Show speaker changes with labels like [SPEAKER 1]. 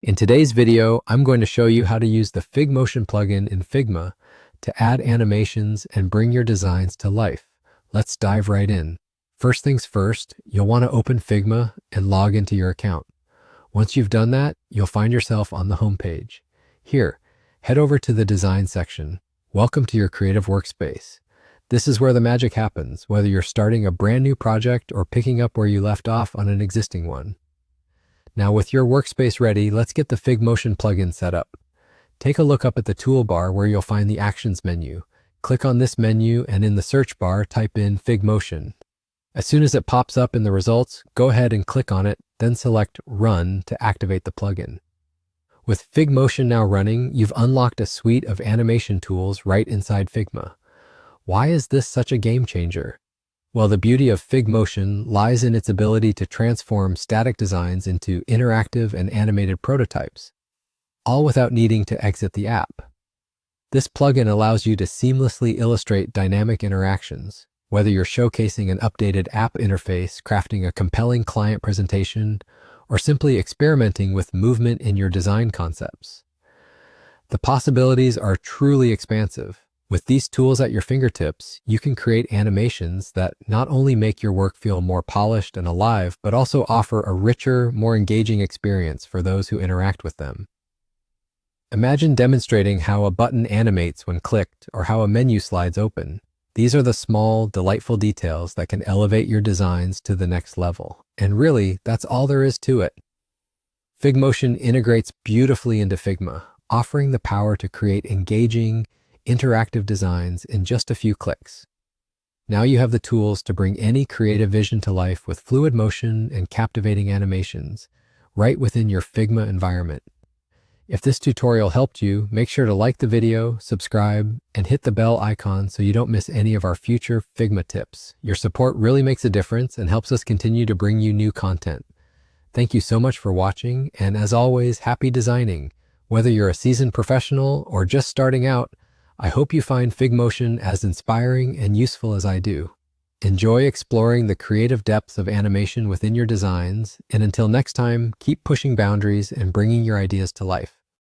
[SPEAKER 1] In today's video, I'm going to show you how to use the Figmotion plugin in Figma to add animations and bring your designs to life. Let's dive right in. First things first, you'll want to open Figma and log into your account. Once you've done that, you'll find yourself on the home page. Here, head over to the design section. Welcome to your creative workspace. This is where the magic happens, whether you're starting a brand new project or picking up where you left off on an existing one. Now with your workspace ready, let's get the Figmotion plugin set up. Take a look up at the toolbar where you'll find the Actions menu. Click on this menu and in the search bar, type in Figmotion. As soon as it pops up in the results, go ahead and click on it, then select Run to activate the plugin. With Figmotion now running, you've unlocked a suite of animation tools right inside Figma. Why is this such a game changer? Well, the beauty of Figmotion lies in its ability to transform static designs into interactive and animated prototypes, all without needing to exit the app. This plugin allows you to seamlessly illustrate dynamic interactions, whether you're showcasing an updated app interface, crafting a compelling client presentation, or simply experimenting with movement in your design concepts. The possibilities are truly expansive. With these tools at your fingertips, you can create animations that not only make your work feel more polished and alive, but also offer a richer, more engaging experience for those who interact with them. Imagine demonstrating how a button animates when clicked or how a menu slides open. These are the small, delightful details that can elevate your designs to the next level. And really, that's all there is to it. Figmotion integrates beautifully into Figma, offering the power to create engaging, interactive designs in just a few clicks. Now you have the tools to bring any creative vision to life with fluid motion and captivating animations right within your Figma environment. If this tutorial helped you, make sure to like the video, subscribe, and hit the bell icon so you don't miss any of our future Figma tips. Your support really makes a difference and helps us continue to bring you new content. Thank you so much for watching, and as always, happy designing. Whether you're a seasoned professional or just starting out, I hope you find Figmotion as inspiring and useful as I do. Enjoy exploring the creative depths of animation within your designs, and until next time, keep pushing boundaries and bringing your ideas to life.